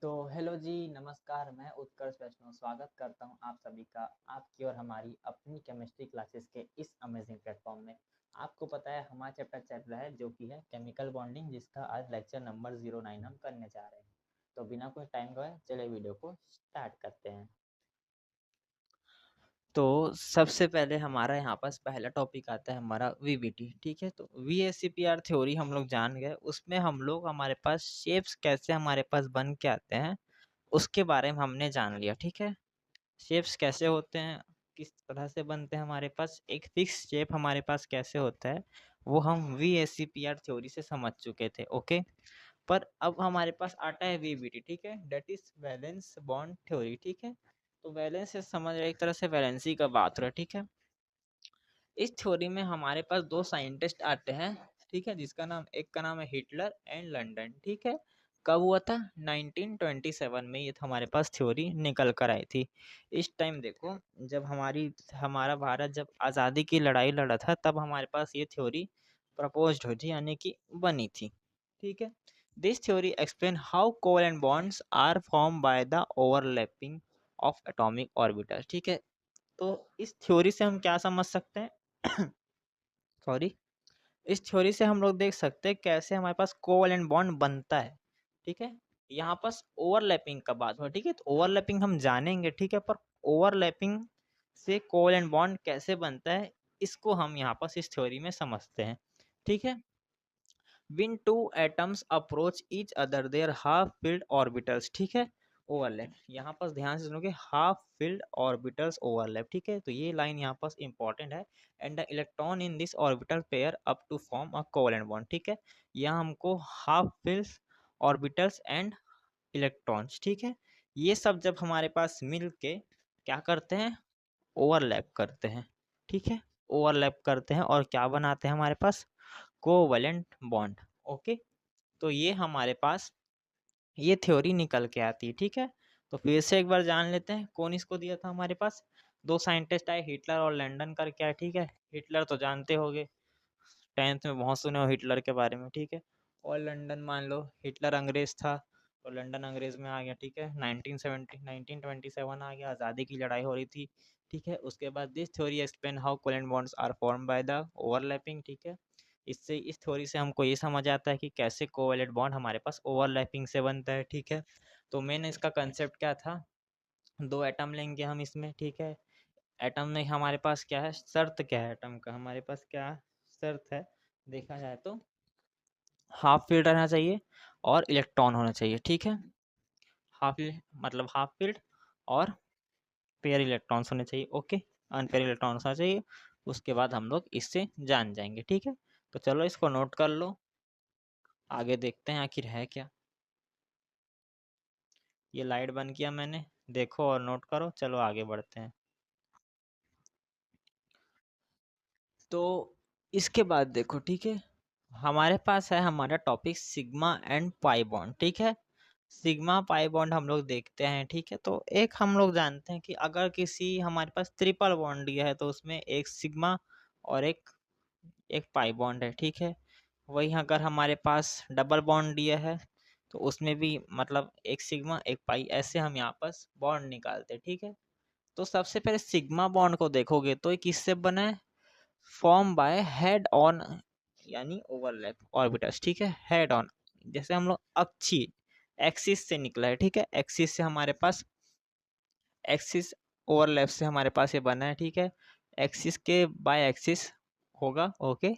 तो हेलो जी, नमस्कार। मैं उत्कर्ष वैष्णव स्वागत करता हूं आप सभी का आपकी और हमारी अपनी केमिस्ट्री क्लासेस के इस अमेजिंग प्लेटफॉर्म में। आपको पता है हमारा चैप्टर चल रहा है जो कि है केमिकल बॉन्डिंग, जिसका आज लेक्चर नंबर 09 हम करने जा रहे हैं। तो बिना कोई टाइम गवाए चलिए वीडियो को स्टार्ट करते हैं। तो सबसे पहले हमारा यहाँ पास पहला टॉपिक आता है हमारा वीबीटी। ठीक है, तो वीएससीपीआर थ्योरी हम लोग जान गए। उसमें हम लोग हमारे पास शेप्स कैसे हमारे पास बन के आते हैं उसके बारे में हमने जान लिया। ठीक है, शेप्स कैसे होते हैं, किस तरह से बनते हैं, हमारे पास एक फिक्स शेप हमारे पास कैसे होता है, वो हम वीएससीपीआर थ्योरी से समझ चुके थे। ओके, पर अब हमारे पास आता है वीबीटी। ठीक है, that is valence bond theory. ठीक है, तो वैलेंस से समझ रहे, एक तरह से वैलेंसी का बात हो रहा है। ठीक है, इस थ्योरी में हमारे पास दो साइंटिस्ट आते हैं। ठीक है, जिसका नाम, एक का नाम है हिटलर एंड लंदन। ठीक है, कब हुआ था? 1927 में ये हमारे पास थ्योरी निकल कर आई थी। इस टाइम देखो, जब हमारा भारत जब आज़ादी की लड़ाई लड़ा था, तब हमारे पास ये थ्योरी प्रपोज्ड हुई थी, यानी कि बनी थी। ठीक है, this theory explain how covalent bonds are form by the overlapping of atomic orbital. ठीक है, तो इस थ्योरी से हम क्या समझ सकते हैं? सॉरी, इस थ्योरी से हम लोग देख सकते हैं कैसे हमारे पास कोवैलेंट बॉन्ड बनता है। ठीक है, यहाँ पास ओवरलैपिंग का बात हुआ। ठीक है, तो ओवरलैपिंग हम जानेंगे। ठीक है, पर ओवरलैपिंग से कोवैलेंट बॉन्ड कैसे बनता है, इसको हम यहाँ पास इस थ्योरी में समझते हैं। ठीक है, when two atoms approach each other their half filled orbitals, ठीक है, ओवरलैप। यहाँ पास ध्यान से सुनोगे, हाफ फिल्ड ऑर्बिटल्स ओवरलैप। ठीक है, तो ये लाइन यहाँ पास इंपॉर्टेंट है। And the electron in this orbital pair up to form a covalent bond. ठीक है, यहाँ हमको half filled orbitals and electrons, ठीक है, ये सब जब हमारे पास मिल के क्या करते हैं, ओवरलैप करते हैं। ठीक है, ओवरलैप करते हैं और क्या बनाते हैं हमारे पास, कोवैलेंट बॉन्ड। ओके, तो ये हमारे पास ये थ्योरी निकल के आती है। ठीक है, तो फिर से एक बार जान लेते हैं कौन इसको दिया था हमारे पास। दो साइंटिस्ट आए, हिटलर और लंदन करके आए। ठीक है, हिटलर तो जानते होगे, 10th में बहुत सुने हो हिटलर के बारे में। ठीक है, और लंदन, मान लो हिटलर अंग्रेज था तो लंदन अंग्रेज में आ गया। ठीक है, 1927 आ गया, आज़ादी की लड़ाई हो रही थी। ठीक है, उसके बाद this theory explain how covalent bonds are form by the overlapping. ठीक है, इससे, इस थ्योरी से हमको ये समझ आता है कि कैसे कोवेलेंट बॉन्ड हमारे पास ओवरलैपिंग से बनता है। ठीक है, तो मेन इसका कंसेप्ट क्या था, दो एटम लेंगे हम इसमें। ठीक है, एटम में हमारे पास क्या है, शर्त क्या है एटम का, हमारे पास क्या शर्त है, देखा जाए तो हाफ फील्ड रहना चाहिए और इलेक्ट्रॉन होना चाहिए। ठीक है, हाफ मतलब हाफ फील्ड और पेयर इलेक्ट्रॉन्स होने चाहिए। ओके, अनपेयर इलेक्ट्रॉन्स होना चाहिए। उसके बाद हम लोग इससे जान जाएंगे। ठीक है, तो चलो इसको नोट कर लो, आगे देखते हैं आखिर है क्या। ये लाइट बंद किया मैंने, देखो और नोट करो। चलो आगे बढ़ते हैं। तो इसके बाद देखो, ठीक है, हमारे पास है हमारा topic sigma and pi bond. ठीक है, सिग्मा पाई बॉन्ड हम लोग देखते हैं। ठीक है, तो एक हम लोग जानते हैं कि अगर किसी हमारे पास ट्रिपल बॉन्ड दिया है तो उसमें एक सिग्मा और एक एक पाई बॉन्ड है। ठीक है, वही अगर हमारे पास डबल बॉन्ड दिया है तो उसमें भी मतलब एक सिग्मा एक पाई, ऐसे हम यहाँ पास बॉन्ड निकालते हैं। ठीक है, तो सबसे पहले सिग्मा बॉन्ड को देखोगे तो ये किससे बना है, फॉर्म बाय हेड ऑन, यानी ओवरलैप ऑर्बिटल्स। ठीक है, हेड ऑन, जैसे हम लोग अक्षी एक्सिस से निकला है। ठीक है, एक्सिस से हमारे पास, एक्सिस ओवरलैप से हमारे पास ये बना है। ठीक है, एक्सिस के बाय एक्सिस होगा। Okay,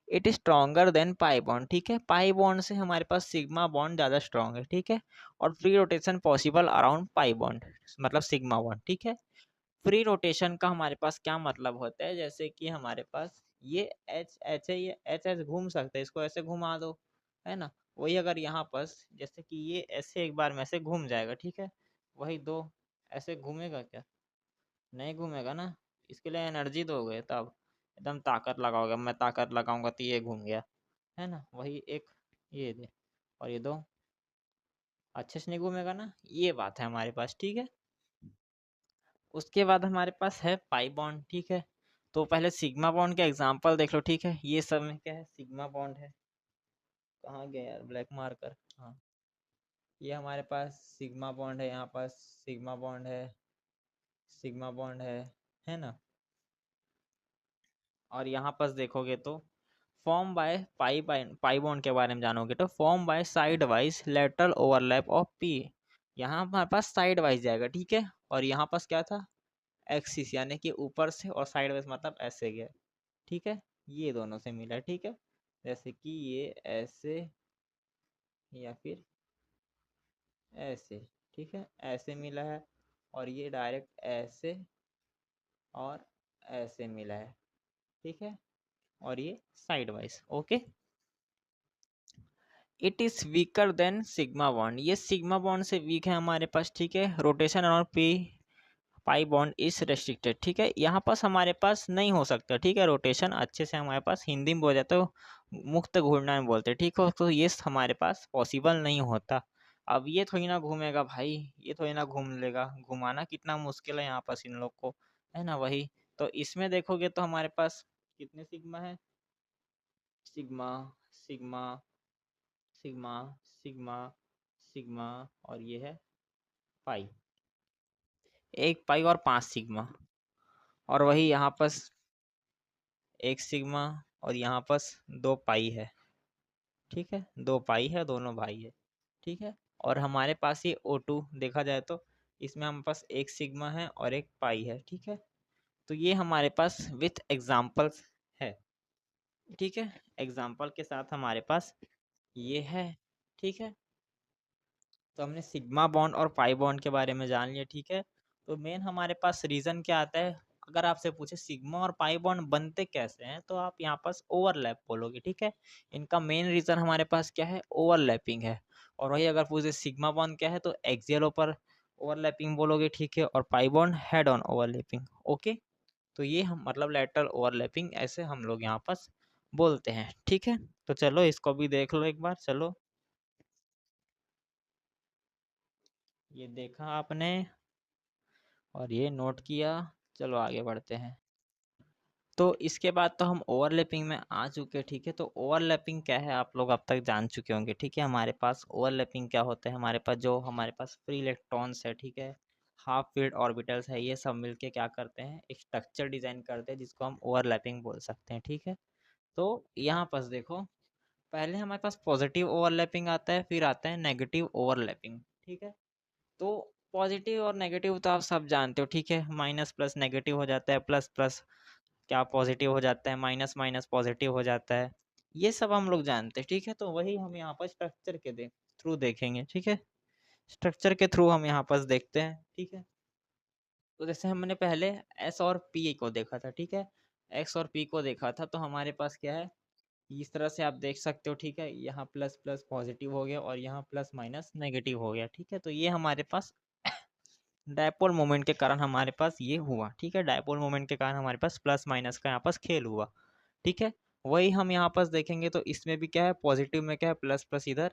it is stronger than pi bond. ठीक है, पाई बॉन्ड से हमारे पास सिग्मा बॉन्ड ज़्यादा स्ट्रॉन्ग है। ठीक है, और free rotation possible around pi bond, मतलब सिग्मा बॉन्ड। ठीक है, फ्री रोटेशन का हमारे पास क्या मतलब होता है, जैसे कि हमारे पास ये एच एच है, ये एच एच घूम सकता है, इसको ऐसे घुमा दो, है ना। वही अगर यहाँ पास जैसे कि ये ऐसे एक बार में ऐसे घूम जाएगा। ठीक है, वही दो ऐसे घूमेगा क्या, नहीं घूमेगा ना, इसके लिए एनर्जी दोगे तब, एकदम ताकत लगाओगे, मैं ताकत लगाऊंगा तो ये घूम गया, है ना। वही एक ये दे और ये दो, अच्छे से नहीं घूमेगा ना, ये बात है हमारे पास। ठीक है, उसके बाद हमारे पास है पाई बॉन्ड। ठीक है, तो पहले सिग्मा बॉन्ड के एग्जांपल देख लो। ठीक है, ये सब में क्या है, सिग्मा बॉन्ड है। कहाँ गया यार ब्लैक मार्कर, हाँ, ये हमारे पास सिग्मा बॉन्ड है, यहाँ पास सिग्मा बॉन्ड है, सिग्मा बॉन्ड है ना। और यहाँ पास देखोगे तो फॉर्म बाय पाई बॉन्ड के बारे में जानोगे तो form by side wise lateral overlap of P. यहाँ हमारे पास साइड वाइज जाएगा, ठीक है। और यहाँ पास क्या था, एक्सिस, यानी कि ऊपर से, और साइड वाइज मतलब ऐसे गया, ठीक है। ये दोनों से मिला है, ठीक है। जैसे कि ये ऐसे या फिर ऐसे, ठीक है, ऐसे मिला है। और ये डायरेक्ट ऐसे और ऐसे मिला है, ठीक है। और ये side wise, okay. It is weaker then sigma bond, ये सिग्मा बॉन्ड से वीक है हमारे पास, ठीक है। रोटेशन और P pi bond is restricted, ठीक है। यहाँ पास हमारे पास नहीं हो सकता, ठीक है। रोटेशन अच्छे से हमारे पास हिंदी में बोल जाते हो, मुक्त घूमना में बोलते, ठीक हो। तो ये हमारे पास पॉसिबल नहीं होता। अब ये थोड़ी ना घूमेगा भाई, ये थोड़ी ना घूम लेगा, घुमाना कितना मुश्किल है यहाँ पास इन लोग को, है ना। वही तो इसमें देखोगे तो हमारे पास कितने सिग्मा है, sigma, sigma, sigma, sigma, sigma, और ये है पाई, एक पाई और 5 सिग्मा। और वही यहाँ पास एक सिग्मा, और यहाँ पास 2 पाई है, ठीक है। 2 पाई है, दोनों भाई है, ठीक है। और हमारे पास ये O2 देखा जाए तो इसमें हमारे पास एक सिग्मा है और एक पाई है, ठीक है। तो ये हमारे पास विथ एग्जाम्पल्स है, ठीक है। एग्जाम्पल के साथ हमारे पास ये है, ठीक है। तो हमने सिग्मा बॉन्ड और पाई बॉन्ड के बारे में जान लिया, ठीक है। तो मेन हमारे पास रीजन क्या आता है, अगर आपसे पूछे सिग्मा और पाई बॉन्ड बनते कैसे हैं तो आप यहाँ पास ओवरलैप बोलोगे, ठीक है। इनका मेन रीजन हमारे पास क्या है, ओवरलैपिंग है। और वही अगर पूछे सिग्मा बॉन्ड क्या है तो एक्सियल ऊपर ओवरलैपिंग बोलोगे, ठीक है। और pi bond head on overlapping, okay. तो ये हम मतलब लेटरल ओवरलैपिंग ऐसे हम लोग यहाँ पास बोलते हैं, ठीक है। तो चलो इसको भी देख लो एक बार, चलो। ये देखा आपने और ये नोट किया, चलो आगे बढ़ते हैं। तो इसके बाद तो हम ओवरलैपिंग में आ चुके, ठीक है। तो ओवरलैपिंग क्या है आप लोग अब तक जान चुके होंगे, ठीक है। हमारे पास ओवरलैपिंग क्या होता है, हमारे पास जो हमारे पास फ्री इलेक्ट्रॉन्स है, ठीक है, हाफ फील्ड ऑर्बिटल्स है, ये सब मिलके क्या करते हैं, एक स्ट्रक्चर डिजाइन करते हैं जिसको हम ओवरलैपिंग बोल सकते हैं, ठीक है। तो यहाँ पास देखो, पहले हमारे पास पॉजिटिव ओवरलैपिंग आता है, फिर आता है नेगेटिव ओवरलैपिंग, ठीक है। तो पॉजिटिव और नेगेटिव तो आप सब जानते हो, ठीक है। माइनस प्लस नेगेटिव हो जाता है, प्लस प्लस क्या पॉजिटिव हो जाता है, माइनस माइनस पॉजिटिव हो जाता है, ये सब हम लोग जानते हैं, ठीक है। तो वही हम यहाँ पर स्ट्रक्चर के थ्रू देखेंगे, ठीक है। स्ट्रक्चर के थ्रू हम यहाँ पर देखते हैं, ठीक है। तो जैसे हमने पहले एस और पी को देखा था, ठीक है, एक्स और पी को देखा था, तो हमारे पास क्या है, इस तरह से आप देख सकते हो, ठीक है। यहाँ प्लस प्लस पॉजिटिव हो गया और यहाँ प्लस माइनस नेगेटिव हो गया, ठीक है। तो ये हमारे पास डायपोल मोमेंट के कारण हमारे पास ये हुआ, ठीक है। डायपोल मोमेंट के कारण हमारे पास प्लस माइनस का यहाँ पास खेल हुआ, ठीक है। वही हम यहाँ पास देखेंगे तो इसमें भी क्या है, पॉजिटिव में क्या है, प्लस प्लस इधर,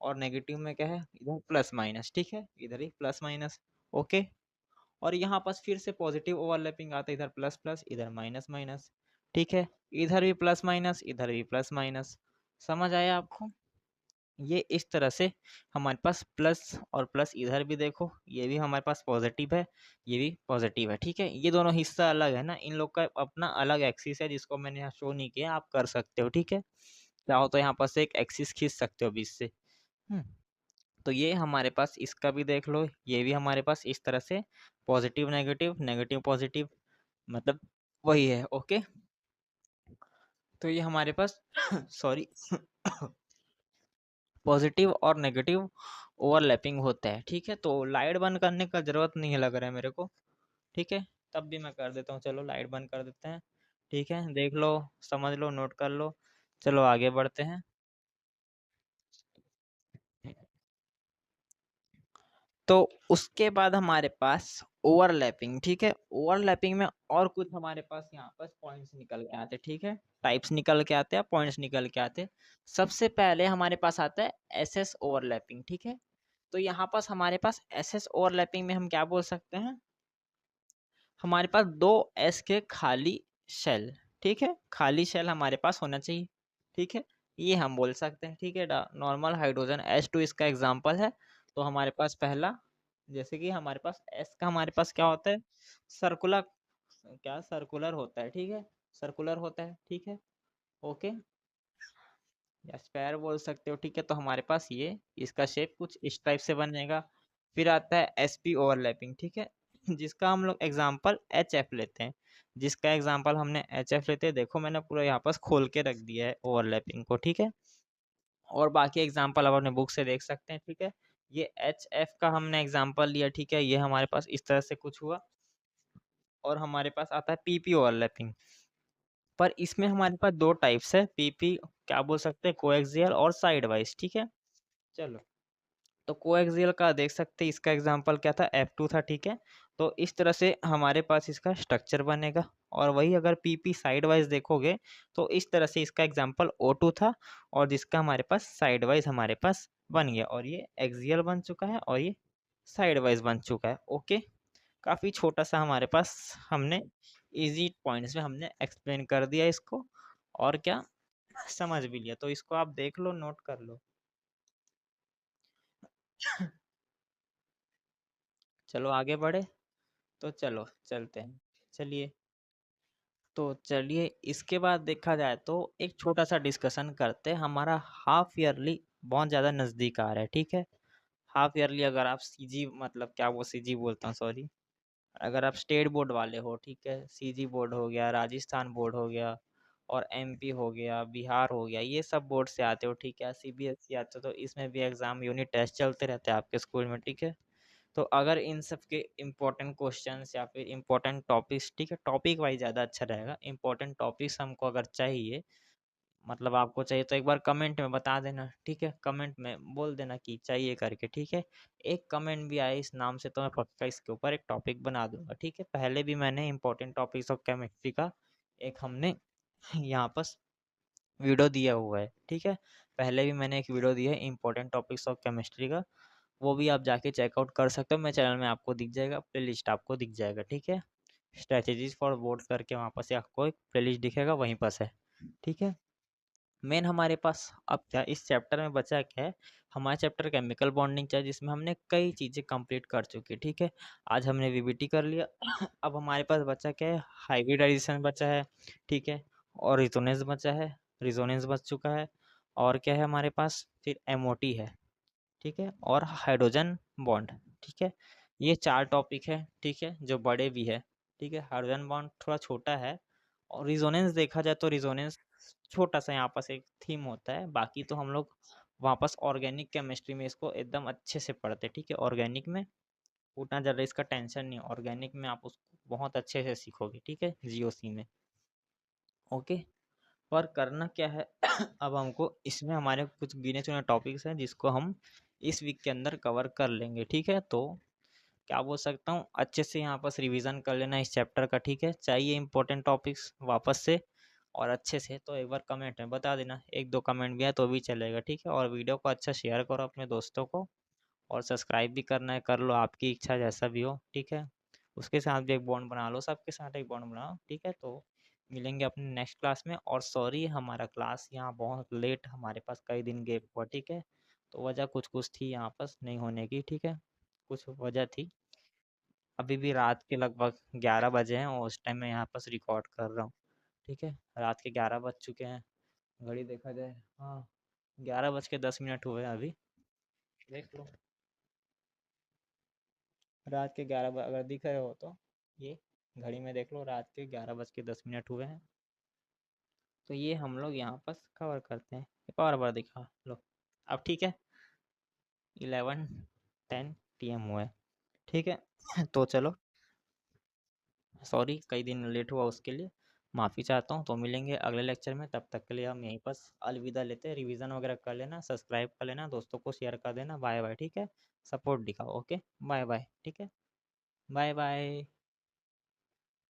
और नेगेटिव में क्या है, इधर प्लस माइनस, ठीक है, इधर ही प्लस माइनस, ओके। और यहाँ पास फिर से पॉजिटिव ओवरलैपिंग आता है, इधर प्लस प्लस इधर माइनस माइनस, ठीक है। इधर भी प्लस माइनस इधर भी प्लस माइनस, समझ आया आपको। ये इस तरह से हमारे पास प्लस और प्लस, इधर भी देखो ये भी हमारे पास पॉजिटिव है, ये भी पॉजिटिव है, ठीक है। ये दोनों हिस्सा अलग है ना, इन लोग का अपना अलग एक्सिस है जिसको मैंने यहाँ शो नहीं किया, आप कर सकते हो, ठीक है। चाहो तो यहाँ पर से एक एक्सिस खींच सकते हो बीच से। हम्म तो ये हमारे पास इसका भी देख लो, ये भी हमारे पास इस तरह से पॉजिटिव नेगेटिव नेगेटिव पॉजिटिव, मतलब वही है, ओके। तो ये हमारे पास सॉरी पॉजिटिव और नेगेटिव ओवरलैपिंग होता है, ठीक है। तो लाइट बंद करने का जरूरत नहीं है लग रहा है मेरे को, ठीक है। तब भी मैं कर देता हूँ, चलो लाइट बंद कर देते हैं, ठीक है। देख लो, समझ लो, नोट कर लो, चलो आगे बढ़ते हैं। तो उसके बाद हमारे पास ओवरलैपिंग, ठीक है। ओवरलैपिंग में और कुछ हमारे पास यहाँ पर पॉइंट्स निकल के आते हैं, ठीक है। टाइप्स निकल के आते हैं, पॉइंट्स निकल के आते हैं। सबसे पहले हमारे पास आता है एसएस ओवरलैपिंग, ठीक है। तो यहाँ पास हमारे पास एसएस ओवरलैपिंग में हम क्या बोल सकते हैं, हमारे पास 2 एस के खाली शेल, ठीक है, खाली शेल हमारे पास होना चाहिए, ठीक है। ये हम बोल सकते हैं, ठीक है। नॉर्मल हाइड्रोजन H2 इसका एग्जाम्पल है। तो हमारे पास पहला, जैसे कि हमारे पास एस का हमारे पास क्या होता है, सर्कुलर, क्या सर्कुलर होता है, ठीक है, सर्कुलर होता है, ठीक है, ओके, या स्क्वायर बोल सकते हो, ठीक है। तो हमारे पास ये इसका शेप कुछ इस टाइप से बनेगा। फिर आता है एसपी ओवरलैपिंग, ठीक है, जिसका हम लोग एग्जांपल एच एफ लेते हैं, जिसका एग्जांपल हमने एच एफ लेते हैं। देखो मैंने पूरा यहाँ पास खोल के रख दिया है ओवरलैपिंग को, ठीक है, और बाकी एग्जांपल आप अपने बुक से देख सकते हैं, ठीक है। ये एच एफ का हमने एग्जांपल लिया, ठीक है, ये हमारे पास इस तरह से कुछ हुआ। और हमारे पास आता है पीपी ओवरलैपिंग, पर इसमें हमारे पास दो टाइप्स है पीपी, क्या बोल सकते हैं, कोएक्सियल और साइड वाइज, ठीक है। चलो, तो कोएक्सियल का देख सकते हैं, इसका एग्जांपल क्या था, F2 था, ठीक है। तो इस तरह से हमारे पास इसका स्ट्रक्चर बनेगा। और वही अगर पीपी साइड वाइज देखोगे तो इस तरह से इसका एग्जांपल O2 था, और जिसका हमारे पास साइड वाइज हमारे पास बन गया, और ये एक्सियल बन चुका है और ये साइड वाइज बन चुका है, ओके। काफ़ी छोटा सा हमारे पास हमने इजी पॉइंट्स में हमने एक्सप्लेन कर दिया इसको, और क्या समझ भी लिया। तो इसको आप देख लो, नोट कर लो। चलो आगे बढ़े, तो चलो चलते हैं, चलिए। तो चलिए इसके बाद देखा जाए तो एक छोटा सा डिस्कशन करते हैं। हमारा हाफ ईयरली बहुत ज़्यादा नज़दीक आ रहा है, ठीक है। हाफ ईयरली, अगर आप सीजी, मतलब क्या वो सीजी बोलता हूँ, सॉरी, अगर आप स्टेट बोर्ड वाले हो, ठीक है, सीजी बोर्ड हो गया, राजस्थान बोर्ड हो गया, और एमपी हो गया, बिहार हो गया, ये सब बोर्ड से आते हो, ठीक है, सीबीएसई आते हो, तो इसमें भी एग्ज़ाम यूनिट टेस्ट चलते रहते हैं आपके स्कूल में, ठीक है। तो अगर इन सब के इम्पोर्टेंट क्वेश्चंस या फिर इम्पोर्टेंट टॉपिक्स, ठीक है, टॉपिक वाइज ज़्यादा अच्छा रहेगा, इम्पोर्टेंट टॉपिक्स हमको अगर चाहिए, मतलब आपको चाहिए, तो एक बार कमेंट में बता देना, ठीक है, कमेंट में बोल देना कि चाहिए करके, ठीक है। एक कमेंट भी आए इस नाम से तो मैं पक्का इसके ऊपर एक टॉपिक बना दूंगा, ठीक है। पहले भी मैंने इम्पोर्टेंट टॉपिक्स ऑफ केमिस्ट्री का एक हमने यहाँ पर वीडियो दिया हुआ है, ठीक है। पहले भी मैंने एक वीडियो दिया है इम्पोर्टेंट टॉपिक्स ऑफ केमिस्ट्री का, वो भी आप जाके चेकआउट कर सकते हो, मेरे चैनल में आपको दिख जाएगा, प्लेलिस्ट आपको दिख जाएगा, ठीक है। स्ट्रेटेजीज फॉर बोर्ड करके वहाँ पर से आपको एक प्लेलिस्ट दिखेगा, वहीं पर है, ठीक है। मेन हमारे पास अब क्या इस चैप्टर में बचा क्या है, हमारा चैप्टर केमिकल बॉन्डिंग चाहिए, जिसमें हमने कई चीज़ें कंप्लीट कर चुकी है, ठीक है। आज हमने वीबीटी कर लिया। अब हमारे पास बचा क्या है, हाइब्रिडाइजेशन बचा है, ठीक है, और रिजोनेंस बचा है, रिजोनेंस बच चुका है, और क्या है हमारे पास, फिर एमओटी है, ठीक है, और हाइड्रोजन बॉन्ड, ठीक है। ये चार टॉपिक है, ठीक है, जो बड़े भी है, ठीक है। हाइड्रोजन बॉन्ड थोड़ा छोटा है, और रिजोनेंस देखा जाए तो रिजोनेंस छोटा सा यहाँ पास एक थीम होता है, बाकी तो हम लोग वापस ऑर्गेनिक केमिस्ट्री में इसको एकदम अच्छे से पढ़ते हैं, ठीक है। ऑर्गेनिक में उतना ज़्यादा इसका टेंशन नहीं, ऑर्गेनिक में आप उसको बहुत अच्छे से सीखोगे, ठीक है, जीओसी में, ओके। पर करना क्या है, अब हमको इसमें हमारे कुछ गिने चुने टॉपिक्स हैं जिसको हम इस वीक के अंदर कवर कर लेंगे, ठीक है। तो क्या बोल सकता हूँ, अच्छे से यहाँ पर रिवीजन कर लेना इस चैप्टर का, ठीक है। चाहिए इंपॉर्टेंट टॉपिक्स वापस से और अच्छे से, तो एक बार कमेंट में बता देना, एक दो कमेंट भी है तो भी चलेगा, ठीक है। और वीडियो को अच्छा शेयर करो अपने दोस्तों को, और सब्सक्राइब भी करना है कर लो, आपकी इच्छा जैसा भी हो, ठीक है। उसके साथ भी एक बॉन्ड बना लो, सबके साथ एक बॉन्ड बनाओ, ठीक है। तो मिलेंगे अपने नेक्स्ट क्लास में। और सॉरी, हमारा क्लास यहाँ बहुत लेट, हमारे पास कई दिन गैप हुआ, ठीक है। तो वजह कुछ कुछ थी यहाँ पास नहीं होने की, ठीक है, कुछ वजह थी। अभी भी रात के लगभग 11 बजे हैं, और उस टाइम मैं यहाँ पास रिकॉर्ड कर रहा हूँ, ठीक है। रात के 11 बज चुके हैं, घड़ी देखा जाए, हाँ, 11:10 हुए हैं अभी, देख लो, रात के 11 अगर दिख रहे हो तो ये घड़ी में देख लो, रात के 11:10 हुए हैं। तो ये हम लोग यहाँ पर कवर करते हैं, एक और बार दिखा लो, अब ठीक है, 11:10 PM हुआ है, ठीक है। तो चलो, सॉरी कई दिन लेट हुआ उसके लिए, माफ़ी चाहता हूँ। तो मिलेंगे अगले लेक्चर में, तब तक के लिए हम यहीं पर अलविदा लेते हैं। रिवीजन वगैरह कर लेना, सब्सक्राइब कर लेना, दोस्तों को शेयर कर देना, बाय बाय, ठीक है। सपोर्ट दिखाओ, ओके, बाय बाय, ठीक है, बाय बाय।